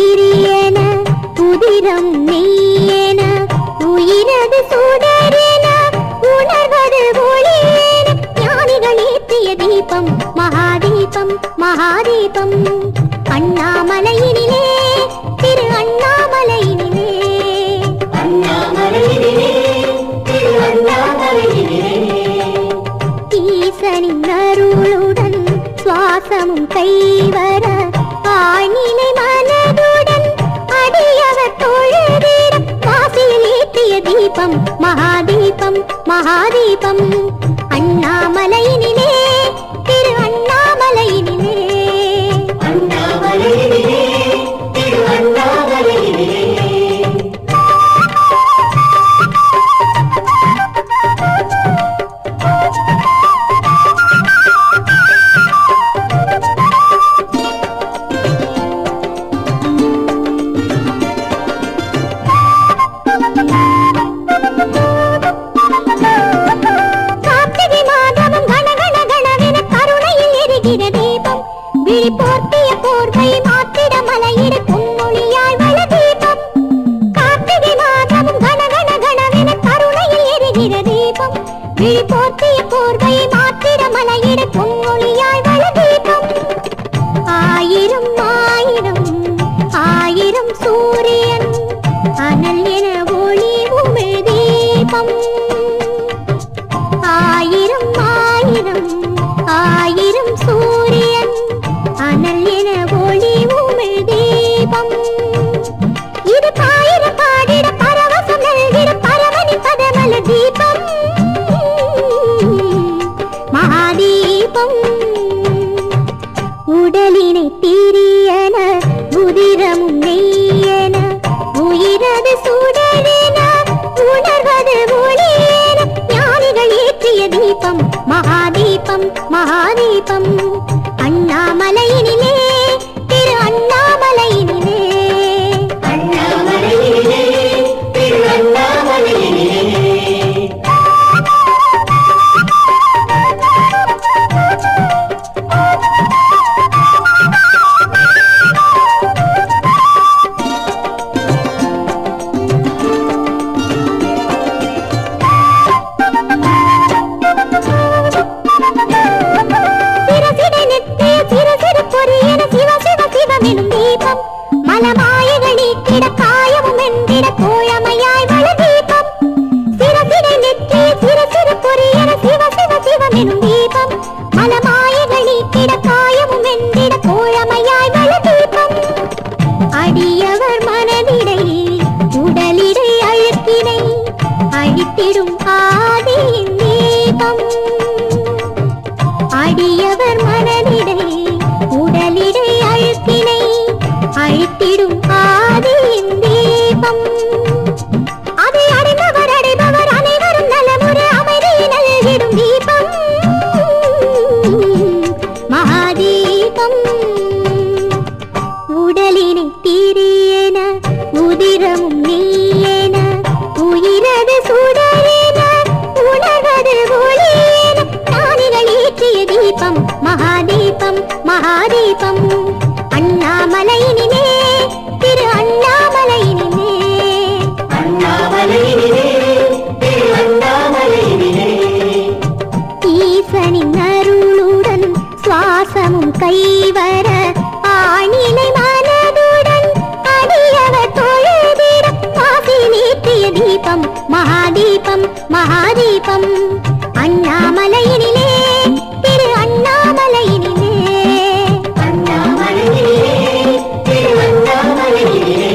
திரியன உதிரம் நெய்யன உயிரது சுடரென உணர்வது ஒளியென ஞானிகள் ஏற்றிய தீபம் மகாதீபம் மகாதீபம் அண்ணாமலையினிலே திரு அண்ணாமலையினிலே திரு அண்ணாமலையினிலே ஈசனின் அருளுடன் சுவாசமும் கைவர ஆழ்நிலை மனதுடன் அடியவர் தொழுதிட காசியில் ஏற்றிய தீபம் மகாதீபம் மகாதீபம் அண்ணாமலையினிலே திரு அண்ணாமலையினிலே திரு அண்ணாமலையினிலே போர்த்திய போர்வை மாத்திட மலையிட பொன்னொழியாய் வள தீபம் கார்த்திகை மாதமும் கணகண கணவென கருணையில் எரிகிற தீபம் விழி போர்த்திய போர்வை மாத்திட மலையிட பொன்னொழியாய் வள தீபம் ஆயிரம் ஆயிரம் ஆயிரம் சூரியன் அனல் என ஒளி உமிழ் தீபம் ஆயிரம் ஆயிரம் ஆயிரம் சூரியன் அனல் என ஒளி உமிழ் தீபம் இது பாயிர பாடிட பரவசம் நல்கிட பரமனி பதமல தீபம் மகாதீபம் உடலினை தீரியன உதிரமும் நெய்யன உயிரது சுடரென உணர்வது ஒளியென ஞானிகள் ஏற்றிய தீபம் மகாதீபம் மகாதீபம் அண்ணாமலையினிலே திரு அண்ணாமலையினிலே திரு அண்ணாமலையினிலே மலமாயகள் நீக்கிட காயமும் என்றிட தோழமையாய் வள தீபம் சிரசிடை நெற்றிய சிறு பொறியன சிவ சிவ சிவமெனும் தீபம் மலமாயகள் நீக்கிட காயமும் என்றிட தோழமையாய் வள தீபம் அடியவர் மனதிடை உடலிடை அழுக்கினை அழித்திடும் ஆதியின் தீபம் அடியவர் மனதிடை உடலிடை அழுக்கினை அழித்திடும் ஆதியின் தீபம் அதை அடைந்தவர் அடைபவர் அனைவரும் நலமுறை அமைதியை நல்கிடும் தீபம் மகாதீபம் உடலினை தீரியன உதிரமும் நெய்யன உயிரது சுடரென உணர்வது ஒளியென ஞானிகள் ஏற்றிய தீபம் மகாதீபம் மகாதீபம் அண்ணாமலையினிலே திரு அண்ணாமலையினிலே திரு அண்ணாமலையினிலே ஈசனின் அருளுடன் சுவாசமும் கைவர ஆழ்நிலை மனதுடன் அடியவர் தொழுதிட காசியில் ஏற்றிய தீபம் மகாதீபம் மகாதீபம் அண்ணாமலையினிலே திரு அண்ணாமலையினிலே திரு அண்ணாமலையினிலே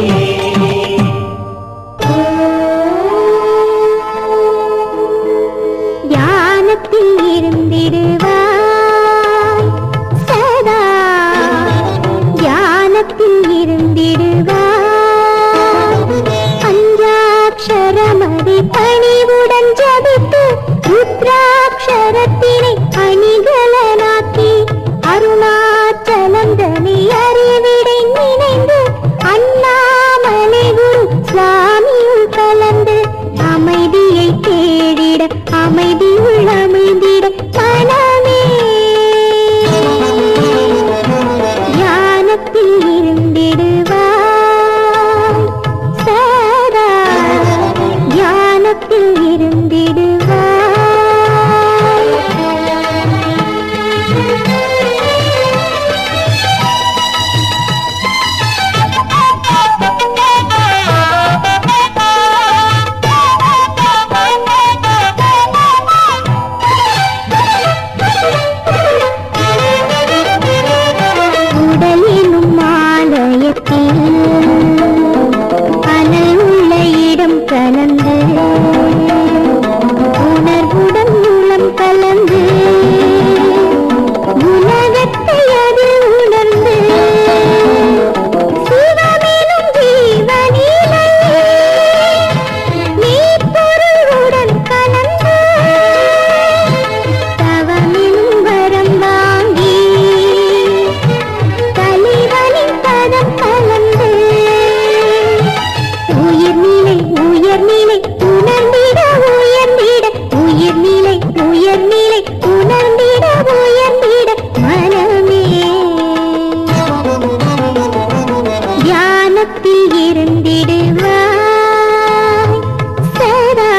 தியானத்தில் இருந்திடுவாய் சதா தியானத்தில் இருந்திடுவாய் பஞ்சாட்சரமதி பணிவுடன் ஜபித்து ருத்ராட்சரத்தினை அணிகலனாக்கி அருணாச்சலம் தனி அறிவிடை நினைந்து அண்ணாமலை குரு சுவாமியுள் கலந்து அமைதியை தேடிட அமைதியுள் அமைந்திட மனமே தியானத்தில் இருந்திடுவாய் அனல் உள்ள இடம் கலந்து உணர்வுடன் மூலம் கலந்து உலகத்தை அது உணர்ந்து சிவமெனும் ஜீவனிலை நீ பொருளுடன் கலந்து தவமெனும் வரம் வாங்கி தலைவனின் பதம் கலந்து உயிர்நிலை உயர்நிலை உணர்ந்திட உயர்ந்திட உயிர்நிலை உயர்நிலை உணர்ந்திட உயர்ந்திட மனமே தியானத்தில் இருந்திடுவாய் சதா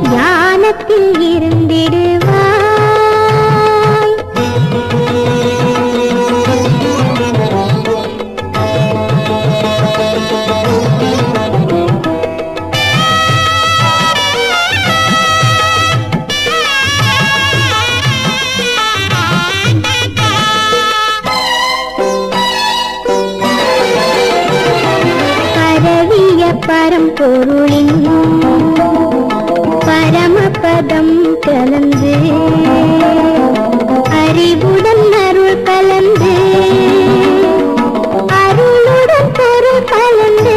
தியானத்தில் இருந்திடுவாய் பரவிய பரம்பொருளின் பரமபதம் கலந்து அறிவுடன் அருள் கலந்து அருளுடன் பொருள் கலந்து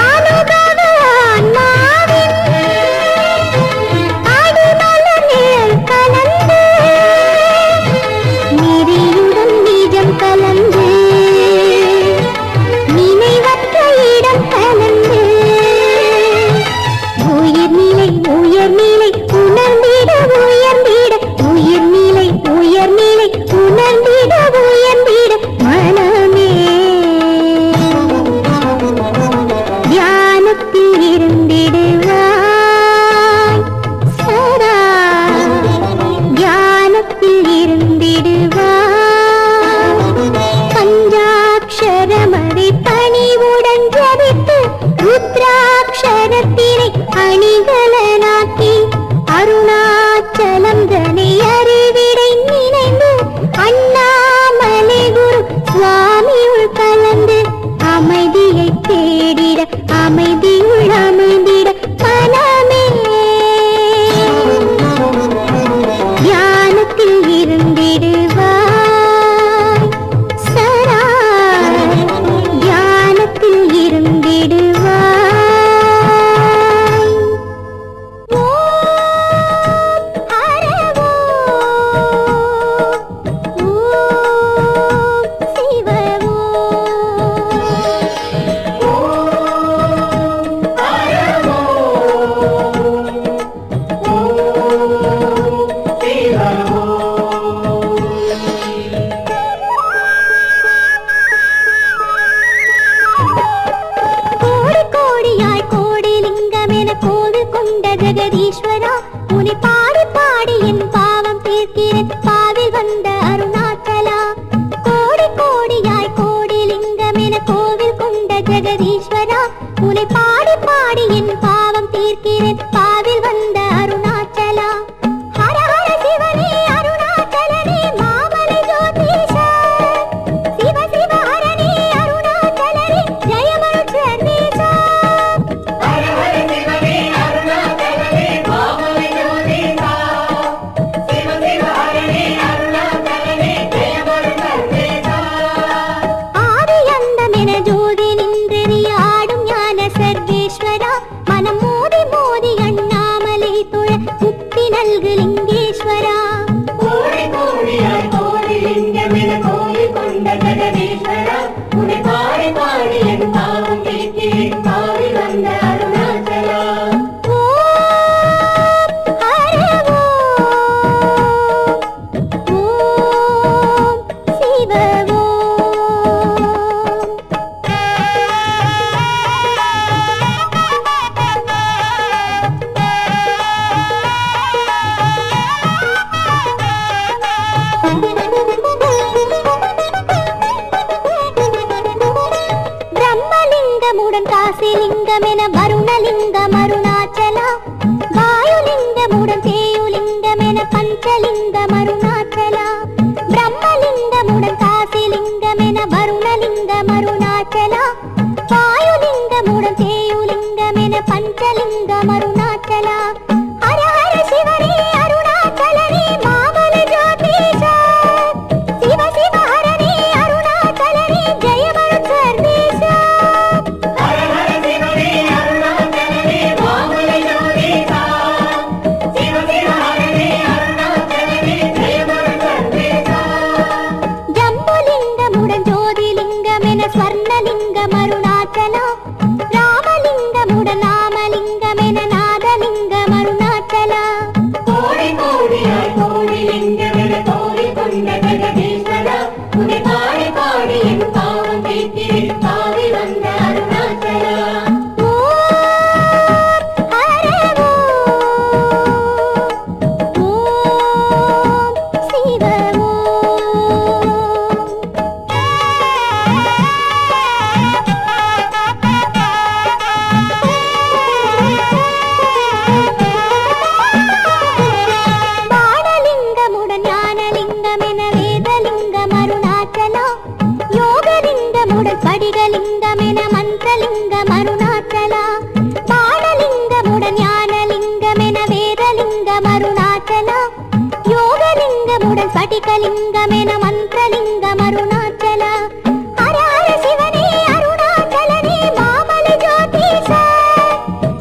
அனுபவ ஆன்மாவின் அடிமலர் நிழல் கலந்து நெறியுடன் நிஜம் கலந்து நினைவற்ற இடம் கலந்து உயிர்நிலை உயர்நிலை உணர்ந்திட உயர்ந்திட உயிர்நிலை உயர்நிலை உணர்ந்திட உயர்ந்திட மனமே தியானத்தில் இருந்திடுவாய் சதா தியானத்தில் இருந்திடுவாய் பஞ்சாட்சரமதை பணிவுடன் ஜபித்து ருத்ராட்சரத்தினை அணிகலனாக்கி அருணாச்சலம் தனை அறிவிடை நினைந்து அண்ணாமலை குரு சுவாமியுள் கலந்து அமைதியை தேடிட அமைதியுள் அமைந்திட மனமே தியானத்தில் இருந்திடுவாய் சரா தியானத்தில் இருந்திடுவாய் ஜெகதீஸ்வரா உன்னை பாடி பாடி என் பாவம் தீர்க்கிறேன் பாவில் வந்த அருணாச்சலா கோடி கோடியாய் கோடி லிங்கம் என கோவில் கொண்ட ஜெகதீஸ்வரா உன்னை பாடி பாடி என் பாவம் தீர்க்கிறேன் பாவில் வந்த அருணாச்சலா ஹர ஹர சிவனே அருணாச்சலனே மாமலை ஜோதிஷா சிவ சிவ ஹரணே அருணாச்சலனே ஜெயமருள் சர்வேஷா ஹர ஹர சிவனே அருணாச்சலனே மாமலை ஜோதிஷா சிவ சிவ ஹரணே அருணாச்சலனே ஜெயமருள் சர்வேஷா ஆதி அந்தம் என ஜோதி நின்றெறிய ஆடும் ஞான சர்வேஸ்வரா மனம் மோதி மோதி அண்ணாமலை துழ முக்தி நல்கு லிங்கேஸ்வரா கோடி கோடியாய் கோடி லிங்கம் என கோவில் கொண்ட ஜெகதீஸ்வரா உன்னை பாடி பாடி என் பாவம் தீர்க்கிறேன் பாவில் வந்த அருணாச்சலா ஓம் ஹர ஓம் சிவ பிரம்மலிங்கமுடன் காசிலிங்கம் என வருணலிங்கம் அருணாச்சலா வாயுலிங்கமுடன் தேயுலிங்கம் என பஞ்சலிங்கம் அருணாச்சலா பிரம்மலிங்கமுடன் காசிலிங்கம் என ராமலிங்கம் அருணாச்சலா ஹர ஹர சிவனே அருணாச்சலனே மாமல ஜோதிஷா சிவ சிவ ஹரனே அருணாச்சலனே ஜெயமரு சர்வேஷா ஹர ஹர சிவனே அருணாச்சலனே மாமல ஜோதிஷா சிவ சிவ ஹரனே அருணாச்சலனே ஜெயமரு சர்வேஷா ஜம்புலிங்கமுடன் ஜோதிலிங்கமென ஸ்வர்ணலிங்கம் அருணாச்சலா ராமலிங்கமுடன் நாமலிங்கமென நாதலிங்கம் அருணாச்சலா கோடி கோடியாய் கோடி லிங்கமென கோடி கொண்ட ஜெகதீஸ்வரா உன்னை பாடி பாடி என் பாவம் தீர்க்கிறேன் தாவி வந்த அருணாச்சலா ஓம் ஹர ஓம் சிவ பாடலிங்கமுடன் ஞானலிங்கமென வேதலிங்கம் அருணாச்சலா யோகலிங்கமுடன் படிகலிங்கமென மந்திரலிங்கம் அருணாச்சலா பாடலிங்கமுடன் ஞானலிங்கமென வேதலிங்கம் அருணாச்சலா யோகலிங்கமுடன் படிகலிங்கமென மந்திரலிங்கம் அருணாச்சலா ஹர ஹர சிவனே அருணாச்சலனே மாமல ஜோதிஷா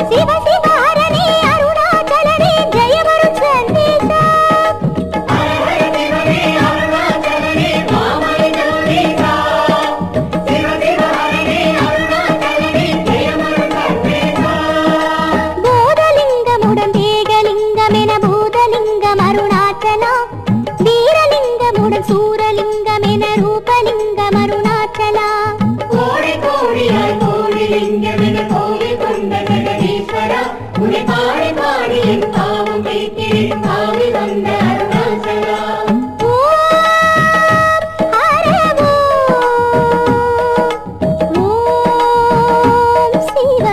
சிவ சிவ ஹரனே அருணாச்சலனே ஜெயமரு சர்வேஷா ஹர ஹர சிவனே அருணாச்சலனே மாமல ஜோதிஷா சிவ சிவ ஹரனே அருணாச்சலனே ஜெயமரு சர்வேஷா பூதலிங்கமுடன் தேகலிங்கமென பூதலிங்கம் அருணாச்சலா வீரலிங்கமுடன் சூரலிங்கமென ரூபலிங்கம் அருணாச்சலா கோடி கோடியாய் கோடி லிங்கமென கோடி கொண்ட ஜெகதீஸ்வரா உன்னை பாடி பாடி என் பாவம் தீர்க்கிறேன் தாவி வந்த அருணாச்சலா ஓம் ஹர ஓம் சிவ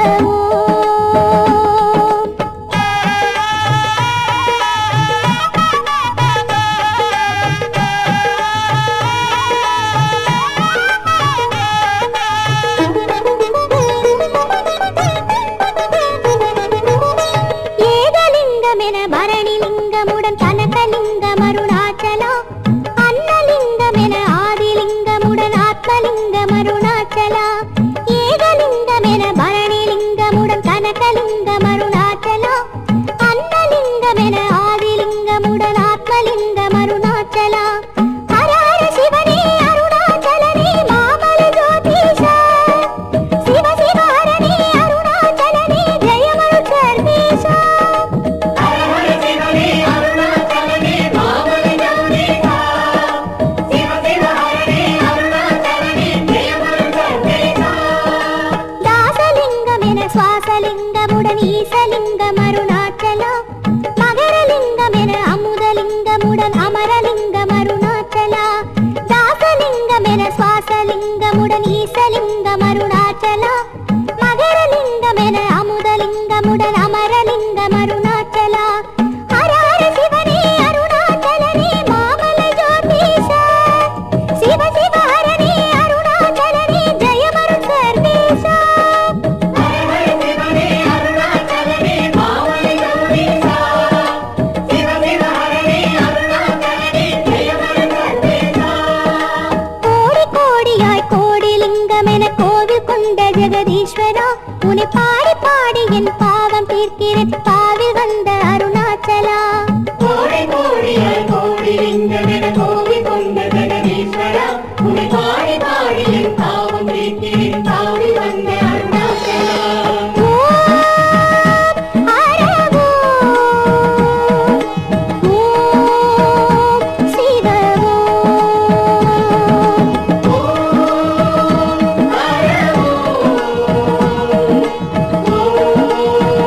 ஏகலிங்கமென பரணிலிங்கமுடன் கனகலிங்கம் அருணாச்சலா அன்னலிங்கமென ஆதிலிங்கமுடன் ஆத்மலிங்கம் அருணாச்சலா ஏகலிங்கமென பரணிலிங்கமுடன் கனகலிங்கம் அருணாச்சலா அன்னலிங்கமென ஆதிலிங்கமுடன் ஆத்மலிங்கம் அருணாச்சலா ஹர ஹர சிவனே அருணாச்சலனே மாமல ஜோதிஷா சிவ சிவ ஹரனே அருணாச்சலனே ஜெயமரு சர்வேஷா ஹர ஹர சிவனே அருணாச்சலனே மாமல ஜோதிஷா சிவ சிவ ஹரனே அருணாச்சலனே ஜெயமரு சர்வேஷா தாசலிங்கமென சுவாசலிங்கமுடன் ஈசலிங்கம் அருணாச்சலா மகரலிங்கமென அமுதலிங்கமுடன் அமரலிங்கம் அருணாச்சலா தாசலிங்கமென சுவாசலிங்கமுடன் ஈசலிங்கம் அருணாச்சலா மகரலிங்கமென அமுதலிங்கமுடன் அமரலிங்கம் அருணாச்சலா ஹர ஹர சிவனே அருணாச்சலனே மாமல ஜோதிஷா சிவ சிவ ஹரனே அருணாச்சலனே ஜெயமரு சர்வேஷா ஹர ஹர சிவனே அருணாச்சலனே மாமல ஜோதிஷா சிவ சிவ ஹரனே அருணாச்சலனே ஜெயமரு சர்வேஷா கோடி கோடியாய் கோடி லிங்கமென கோவில் கொண்ட ஜெகதீஸ்வரா உன்னை பாடி பாடி என் பாவம் தீர்க்கிறேன் பாவில் வந்த அருணாச்சலா கோடி கோடியாய் கோடி லிங்கமென கோடி கொண்ட ஜெகதீஸ்வரா உன்னை பாடி பாடி என் பாவம் தீர்க்கிறேன் தாவி வந்த அருணாச்சலா ஓம் ஹர ஓம் சிவ ஓம் ஹர ஓம்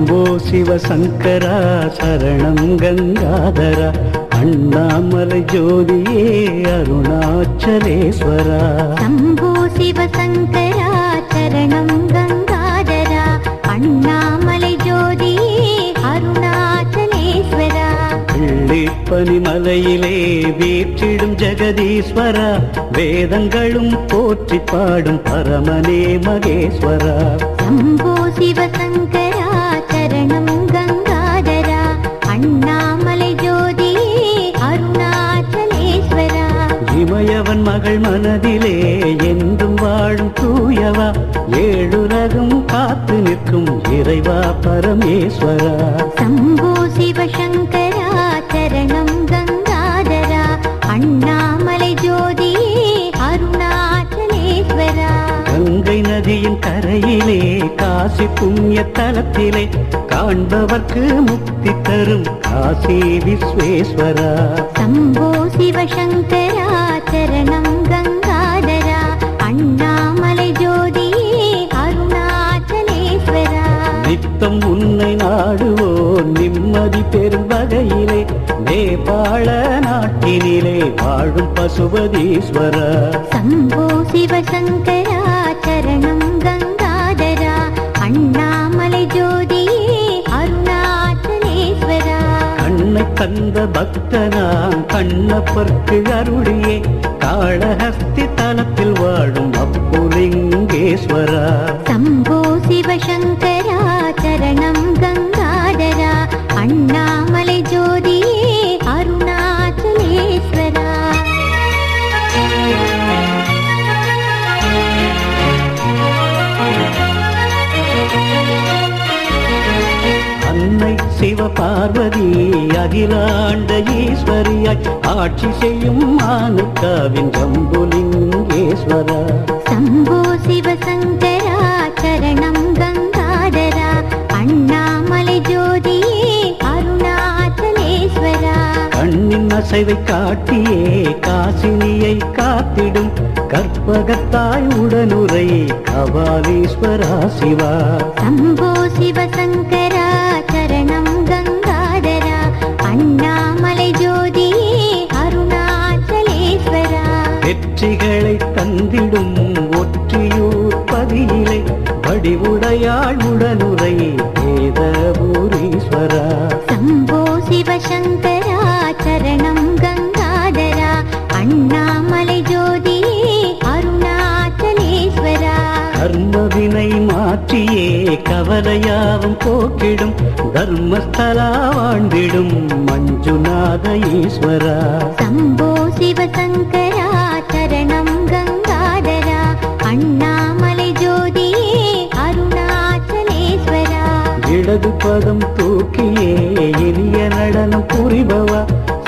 शम्भो शिव शङ्करा शरणं गङ्गाधरा अण्णामलै ज्योतिये अरुणाचलेश्वरा शम्भो शिव शङ्करा शरणं गङ्गाधरा अण्णामलै ज्योतिये अरुणाचलेश्वरा பனிமலையிலே வீற்றிடும் ஜெகதீஸ்வரா வேதங்களும் போற்றி பாடும் பரமனே மகேஸ்வரா शम्भो शिव शङ्करा शरणं गङ्गाधरा अण्णामलै ज्योतिये अरुणाचलेश्वरा இமயவன் மகள் மனதிலே என்றும் வாழும் தூயவா ஏழுலகும் காத்து நிற்கும் இறைவா பரமேஸ்வரா शम्भो शिव शङ्करा शरणं गङ्गाधरा अण्णामलै ज्योतिये अरुणाचलेश्वरा கங்கை நதியின் கரையிலே காசி புண்ணிய தலத்திலே காண்பவர்க்கு முக்தி தரும் காசி விஸ்வேஸ்வரா शम्भो शिव शङ्करा शरणं गङ्गाधरा अण्णामलै ज्योतिये अरुणाचलेश्वरा நித்தம் உன்னை நாடுவோர் நிம்மதி பெறும் வகையிலே நேபாள நாட்டினிலே வாழும் பசுபதீஸ்வரா शम्भो शिव शङ्करा शरणं गङ्गाधरा अण्णामलै ज्योतिये अरुणाचलेश्वरा கண்ணை தந்த பக்தனாம் கண்ணப்பர்க்கு அருளியே காளஹஸ்தி தலத்தில் வாழும் அப்புலிங்கேஸ்வரா शम्भो शिव शङ्करा शरणं गङ्गाधरा अण्णामलै ज्योतिये अरुणाचलेश्वरा அன்னை சிவபார்வதி அகிலாண்ட ஈஸ்வரியாய் ஆட்சி செய்யும் மானுக்காவின் ஜம்புலிங்கேஸ்வரா शम्भो शिव शङ्करा शरणं गङ्गाधरा अण्णामलै ज्योतिये अरुणाचलेश्वरा கண்ணின் அசைவை காட்டியே காசினியை காத்திடும் கற்பகத்தாய் உடனுரை கபாலீஸ்வரா சிவா शम्भो शिव शङ्करा शरणं गङ्गाधरा अण्णामलै ज्योतिये अरुणाचलेश्वरा வெற்றிகளை தந்திடும் ஒற்றியூர் பதியிலே வடிவுடையாள் உடனுரை வேதபூரீஸ்வரா शम्भो शिव शङ्करा शरणं गङ्गाधरा अण्णामलै ज्योतिये अरुणाचलेश्वरा கர்மவினை மாற்றியே கவலையாவும் போக்கிடும் தர்மஸ்தலா வாழ்ந்திடும் மஞ்சுநாத ஈஸ்வரா शम्भो शिव शङ्करा शरणं गङ्गाधरा अण्णामलै ज्योतिये अरुणाचलेश्वरा இடது பதம் தூக்கியே இனிய நடனம் புரிபவா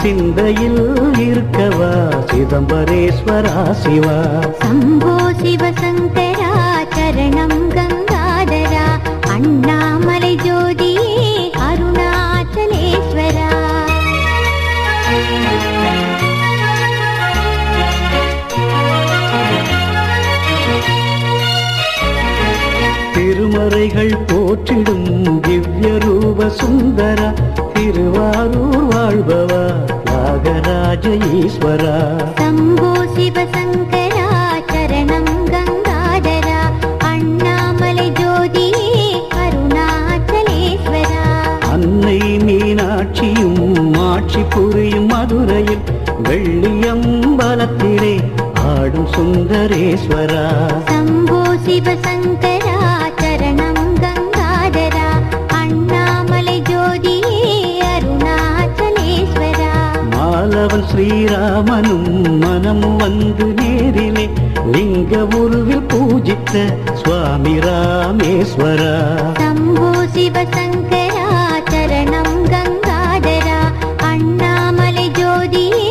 சிந்தையில் இருக்கவா சிதம்பரேஸ்வரா சிவா शम्भो शिव शङ्करा शरणं गङ्गाधरा अण्णामलै ज्योतिये अरुणाचलेश्वरा திருமறைகள் போற்றிடும் திவ்ய ரூப சுந்தரா திருவாரூர் வாழ்பவா தியாகராஜ ஈஸ்வரா शम्भो शिव शङ्करा शरणं गङ्गाधरा अण्णामलै ज्योतिये अरुणाचलेश्वरा அன்னை மீனாட்சியும் ஆட்சி புரியும் மதுரையில் வெள்ளியம்பலத்திலே ஆடும் சுந்தரேஸ்வரா शम्भो शिव शङ्करा शरणं गङ्गाधरा अण्णामलै ज्योतिये अरुणाचलेश्वरा மாலவன் ஸ்ரீராமனும் மனம் வந்து நேரிலே லிங்க உருவில் பூஜித்த சுவாமி ராமேஸ்வரா शम्भो शिव शङ्करा शरणं गङ्गाधरा अण्णामलै ज्योतिये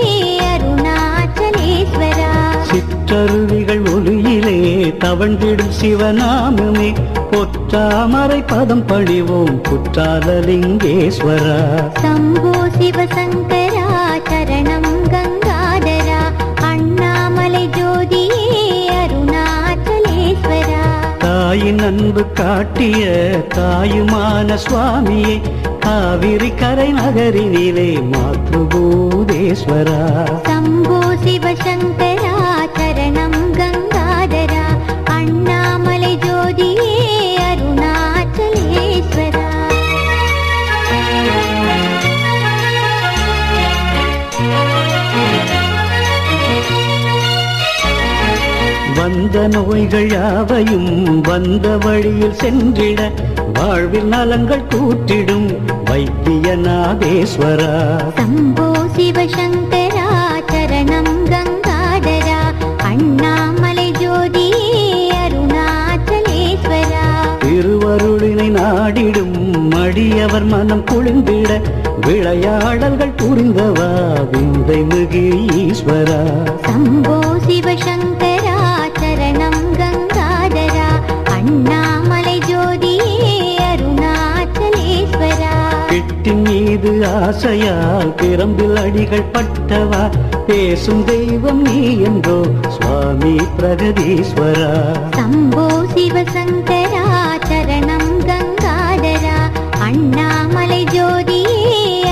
अरुणाचलेश्वरा சிற்றருவிகள் ஒளியிலே தவழ்ந்திடும் சிவநாமமே பொற்றாமரை பதம் பணிவோம் குற்றாலலிங்கேஸ்வரா शम्भो शिव शङ्करा शरणं गङ्गाधरा अण्णामलै ज्योतिये अरुणाचलेश्वरा தாய் தாயின் அன்பு காட்டிய தாயுமான சுவாமியை காவிரி கரை நகரினிலே மாத்ருபூதேஸ்வரா शम्भो शिवशङ्करा चरणं गङ्गाधरा अण्णामलै ज्योतिये अरुणाचलेश्वरा வந்த நோய்கள் யாவையும் வந்த வழியில் சென்றிட வாழ்வில் நலங்கள் கூட்டிடும் வைத்தியநாதேஸ்வரா शम्भो शिवशङ्करा चरणं गङ्गाधरा अण्णामलै ज्योतिये अरुणाचलेश्वरा திருவருளினை நாடிடும் மடியவர் மனம் குளிர்ந்திட விளையாடல்கள் புரிந்தவா விந்தை மிகு ஈஸ்வரா शम्भो शिवशङ्करा चरणं गङ्गाधरा अण्णामलै ज्योतिये अरुणाचलेश्वरा கிட்டின் மீது ஆசையால் பிரம்பில் அடிகள் பட்டவா பேசும் தெய்வம் நீ என்றோ சுவாமி பிரகதீஸ்வரா शम्भो शिवशङ्करा चरणं गङ्गाधरा अण्णामलै ज्योतिये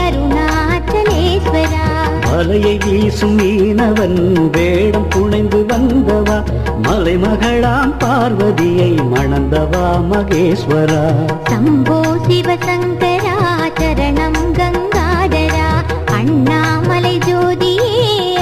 अरुणाचलेश्वरा மலையை வீசும் மீனவன் வேடம் புனைந்து வந்தவா மலைமகளாம் பார்வதியை மணந்தவா மகேஸ்வரா शम्भो शिवशङ्करा चरणं गङ्गाधरा अण्णामलै ज्योतिये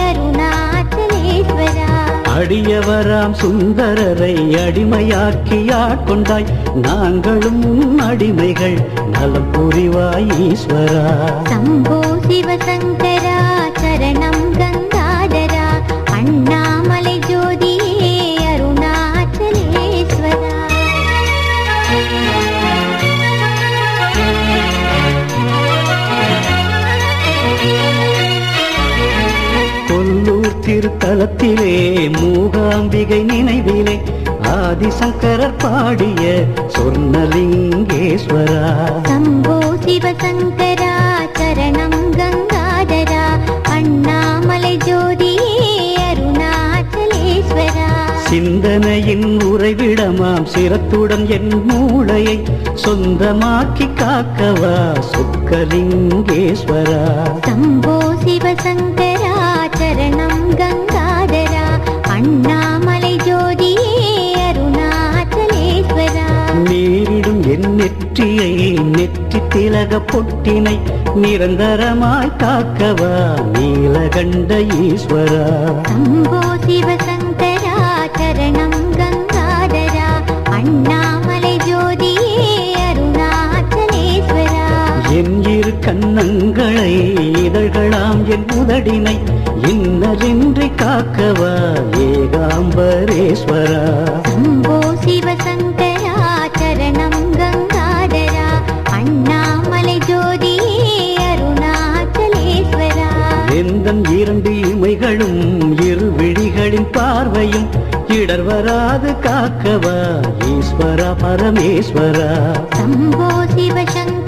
अरुणाचलेश्वरा அடியவராம் சுந்தரரை அடிமையாக்கி ஆட்கொண்டாய் நாங்களும் உன் அடிமைகள் நலம் புரிவாய் ஈஸ்வரா शम्भो शिवशङ्करा चरणं गङ्गाधरा अण्णामलै ज्योतिये अरुणाचलेश्वरा கொல்லூர் திருத்தலத்திலே மூகாம்பிகை நினைவிலே ஆதிசங்கரர் பாடிய சொர்ணலிங்கேஸ்வரா शम्भो शिवशङ्करा चरणं गङ्गाधरा अण्णामलै ज्योतिये अरुणाचलेश्वरा சிந்தனையின் உறைவிடமாம் சிரத்துடன் என் மூளையை சொந்தமாக்கி காக்கவா சொக்கலிங்கேஸ்வரா शम्भो शिवशङ्करा चरणं गङ्गाधरा अण्णामलै ज्योतिये अरुणाचलेश्वरा நீரிடும் என் நெற்றியை நெற்றி திலக பொட்டினை நிரந்தரமாய் காக்கவா நீலகண்ட ஈஸ்வரா शम्भो शिवशङ्करा चरणं गङ्गाधरा अण्णामलै ज्योतिये अरुणाचलेश्वरा என் இரு கண்ணங்களை இதழ்களாம் என் உதடினை இன்னரின்றி காக்கவா ஏகாம்பரேஸ்வரா शम्भो शिवशङ्करा चरणं गङ्गाधरा अण्णामलै ज्योतिये अरुणाचलेश्वरा எந்தன் இரண்டு இமைகளும் இரு விழிகளின் பார்வையும் இடர் வராது காக்கவா ஈஸ்வரா பரமேஸ்வரா शम्भो शिवशङ्करा